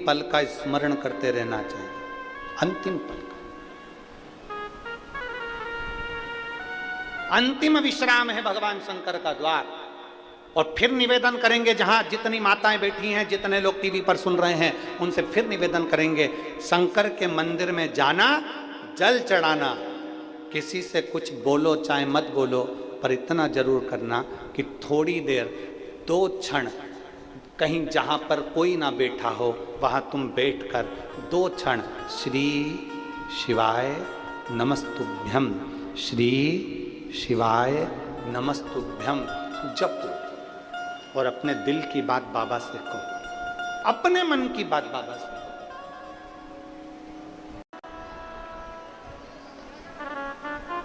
पल का स्मरण करते रहना चाहिए, अंतिम पल का। अंतिम विश्राम है भगवान शंकर का द्वार। और फिर निवेदन करेंगे, जहां जितनी माताएं बैठी हैं, जितने लोग टीवी पर सुन रहे हैं, उनसे फिर निवेदन करेंगे, शंकर के मंदिर में जाना, जल चढ़ाना, किसी से कुछ बोलो चाहे मत बोलो, पर इतना जरूर करना कि थोड़ी देर, 2 क्षण, कहीं जहां पर कोई ना बैठा हो वहां तुम बैठकर 2 क्षण श्री शिवाय नमस्तुभ्यम, श्री शिवाय नमस्तुभ्यम जपो और अपने दिल की बात बाबा से कहो, अपने मन की बात बाबा से कहो।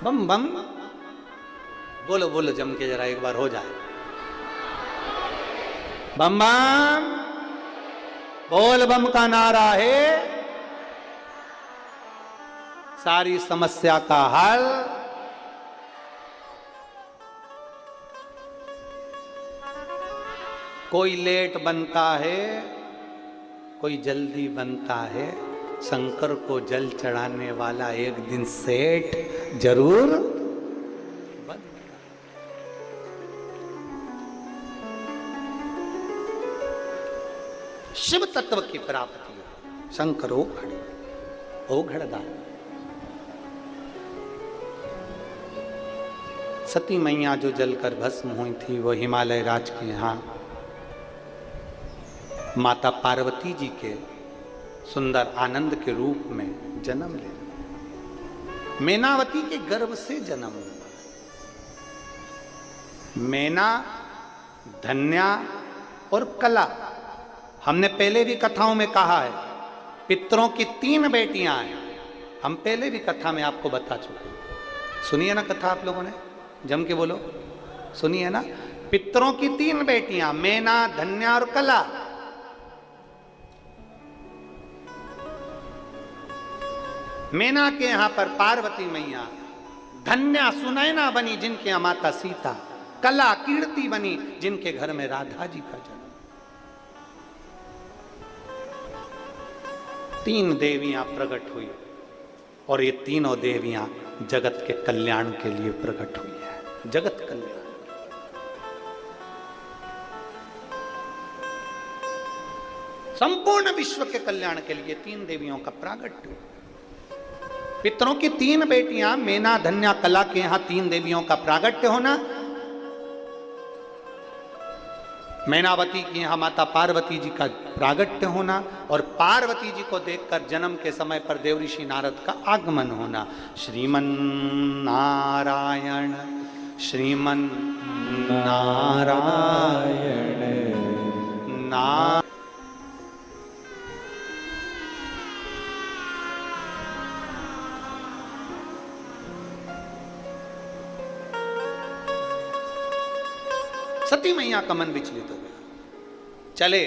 बम बम बोलो बोलो जम के, जरा एक बार हो जाए। बम बम बोल, बम का नारा है सारी समस्या का हल। कोई लेट बनता है, कोई जल्दी बनता है, शंकर को जल चढ़ाने वाला एक दिन सेठ जरूर बनेगा। शिव तत्व की प्राप्ति शंकर ओ घड़दान। सती मैया जो जलकर भस्म हुई थी, वो हिमालय राज के यहाँ माता पार्वती जी के सुंदर आनंद के रूप में जन्म ले, मैनावती के गर्भ से जन्म हुआ। मैना, धन्या और कला, हमने पहले भी कथाओं में कहा है, पितरों की 3 बेटियां हैं। हम पहले भी कथा में आपको बता चुके। सुनिए ना कथा आप लोगों ने, जम के बोलो, सुनिए ना। पितरों की 3 बेटियां, मैना, धन्या और कला। मैना के यहां पर पार्वती मैया, धन्या सुनैना बनी जिनके यहां माता सीता, कला कीर्ति बनी जिनके घर में राधा जी का जन्म। 3 देवियां प्रकट हुई और ये तीनों देवियां जगत के कल्याण के लिए प्रकट हुई है। जगत कल्याण, संपूर्ण विश्व के कल्याण के लिए 3 देवियों का प्रागट्य। पितरों की 3 बेटियां, मैना, धन्या, कला के यहां 3 देवियों का प्रागट्य होना। मैनावती की यहां माता पार्वती जी का प्रागट्य होना और पार्वती जी को देखकर जन्म के समय पर देवऋषि नारद का आगमन होना। श्रीमन नारायण, श्रीमन नारायण ना। सती मैया का मन विचलित हो गया। चले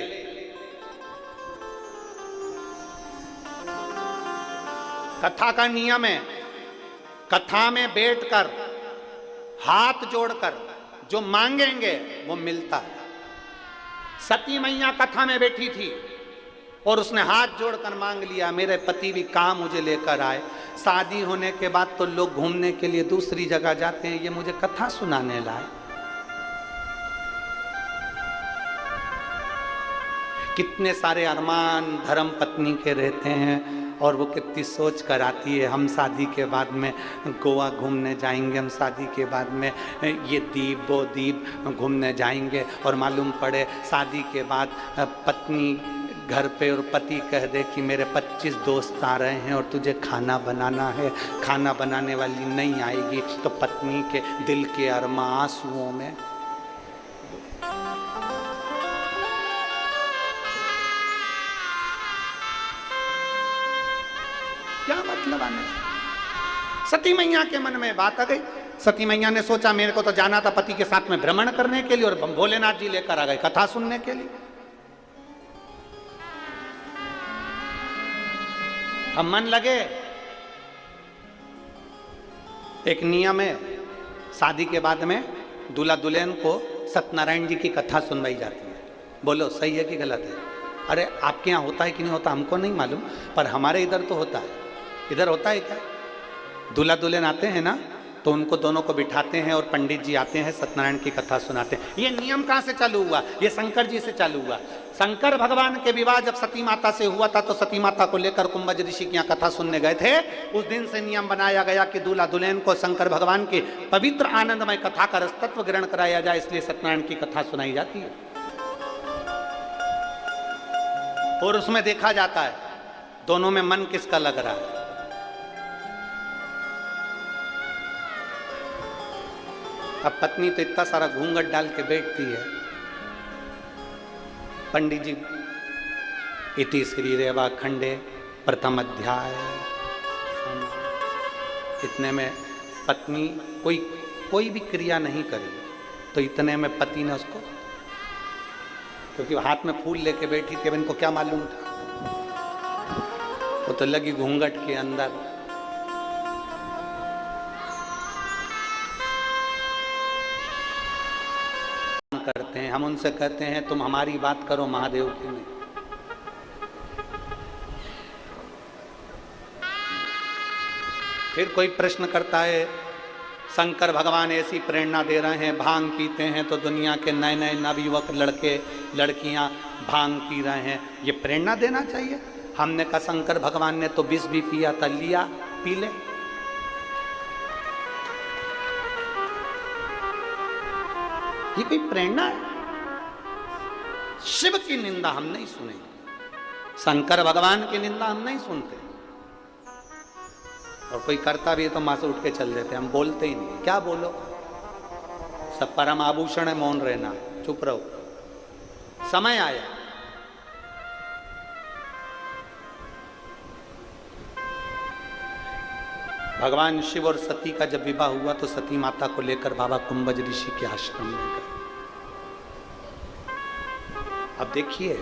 कथा का नियम है, कथा में बैठकर हाथ जोड़कर जो मांगेंगे वो मिलता है। सती मैया कथा में बैठी थी और उसने हाथ जोड़कर मांग लिया, मेरे पति भी कहाँ मुझे लेकर आए। शादी होने के बाद तो लोग घूमने के लिए दूसरी जगह जाते हैं, ये मुझे कथा सुनाने लाए। कितने सारे अरमान धर्म पत्नी के रहते हैं और वो कितनी सोच कर आती है, हम शादी के बाद में गोवा घूमने जाएंगे, हम शादी के बाद में ये द्वीप वो द्वीप घूमने जाएंगे। और मालूम पड़े शादी के बाद पत्नी घर पे और पति कह दे कि मेरे 25 दोस्त आ रहे हैं और तुझे खाना बनाना है, खाना बनाने वाली नहीं आएगी, तो पत्नी के दिल के अरमा आंसुओं में। क्या मतलब आने? सती मैया के मन में बात आ गई। सती मैया ने सोचा मेरे को तो जाना था पति के साथ में भ्रमण करने के लिए और भोलेनाथ जी लेकर आ गए कथा सुनने के लिए। अब मन लगे। एक नियम है, शादी के बाद में दूल्हा दुल्हन को सत्यनारायण जी की कथा सुनवाई जाती है। बोलो सही है कि गलत है? अरे आपके यहाँ होता है कि नहीं होता हमको नहीं मालूम, पर हमारे इधर तो होता है। इधर होता है क्या? दूल्हा दुल्हन आते हैं ना, तो उनको दोनों को बिठाते हैं और पंडित जी आते हैं, सत्यनारायण की कथा सुनाते हैं। ये नियम कहाँ से चालू हुआ? ये शंकर जी से चालू हुआ। शंकर भगवान के विवाह जब सती माता से हुआ था, तो सती माता को लेकर कुंभज ऋषि के यहाँ कथा सुनने गए थे। उस दिन से नियम बनाया गया कि दूल्हा दुल्हन को शंकर भगवान की पवित्र आनंदमय कथा का रसतत्व ग्रहण कराया जाए, इसलिए सत्यनारायण की कथा सुनाई जाती है। और उसमें देखा जाता है दोनों में मन किसका लग रहा है। अब पत्नी तो इतना सारा घूंघट डाल के बैठती है, पंडित जी इति श्री रेवा खंडे प्रथम अध्याय, इतने में पत्नी कोई भी क्रिया नहीं करी, तो इतने में पति ने उसको, क्योंकि हाथ में फूल लेके बैठी थी, अब इनको क्या मालूम था, वो तो लगी घूंघट के अंदर। करते हैं हम, उनसे कहते हैं तुम हमारी बात करो, महादेव की नहीं। फिर कोई प्रश्न करता है, शंकर भगवान ऐसी प्रेरणा दे रहे हैं, भांग पीते हैं तो दुनिया के नए नए नवयुवक लड़के लड़कियां भांग पी रहे हैं, ये प्रेरणा देना चाहिए? हमने कहा शंकर भगवान ने तो विष भी पिया था, लिया पी ले। ये कोई प्रेरणा है? शिव की निंदा हम नहीं सुनेंगे, शंकर भगवान की निंदा हम नहीं सुनते, और कोई करता भी है तो मां से उठ के चल देते, हम बोलते ही नहीं। क्या बोलो, सब परम आभूषण है, मौन रहना, चुप रहो। समय आया, भगवान शिव और सती का जब विवाह हुआ तो सती माता को लेकर बाबा कुंभज ऋषि के आश्रम में गए। अब देखिए,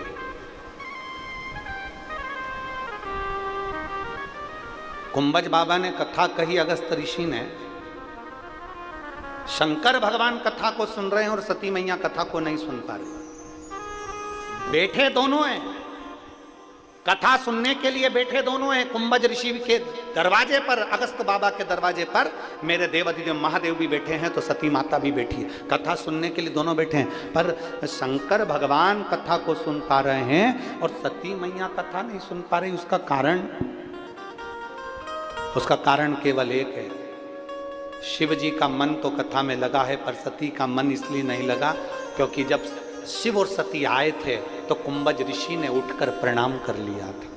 कुंभज बाबा ने कथा कही, अगस्त ऋषि ने, शंकर भगवान कथा को सुन रहे हैं और सती मैया कथा को नहीं सुन पा रहे। बैठे दोनों हैं, कथा सुनने के लिए बैठे दोनों हैं। कुंभज ऋषि के दरवाजे पर, अगस्त बाबा के दरवाजे पर मेरे देवाधिदेव महादेव भी बैठे हैं, तो सती माता भी बैठी है, कथा सुनने के लिए दोनों बैठे हैं। पर शंकर भगवान कथा को सुन पा रहे हैं और सती मैया कथा नहीं सुन पा रही। उसका कारण केवल एक है, शिव जी का मन तो कथा में लगा है, पर सती का मन इसलिए नहीं लगा क्योंकि जब शिव और सती आए थे तो कुंभज ऋषि ने उठकर प्रणाम कर लिया था।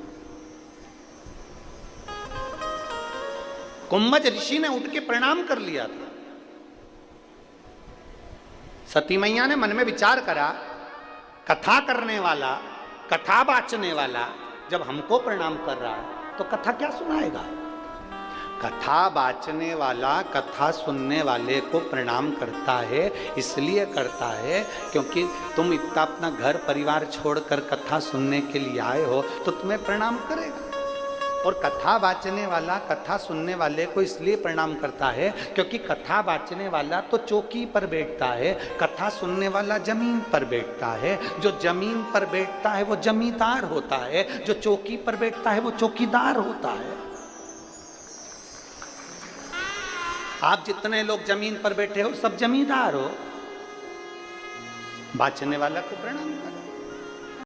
कुंभज ऋषि ने उठ के प्रणाम कर लिया था। सती मैया ने मन में विचार करा, कथा करने वाला, कथा बाचने वाला जब हमको प्रणाम कर रहा है तो कथा क्या सुनाएगा। कथा बाचने वाला कथा सुनने वाले को प्रणाम करता है, इसलिए करता है क्योंकि तुम इतना अपना घर परिवार छोड़कर कथा सुनने के लिए आए हो तो तुम्हें प्रणाम करेगा। और कथा बाचने वाला कथा सुनने वाले को इसलिए प्रणाम करता है क्योंकि कथा बाचने वाला तो चौकी पर बैठता है, कथा सुनने वाला जमीन पर बैठता है। जो जमीन पर बैठता है वो जमींदार होता है, जो चौकी पर बैठता है वो चौकीदार होता है। आप जितने लोग जमीन पर बैठे हो सब जमींदार हो। बाचने वाला को प्रणाम करो।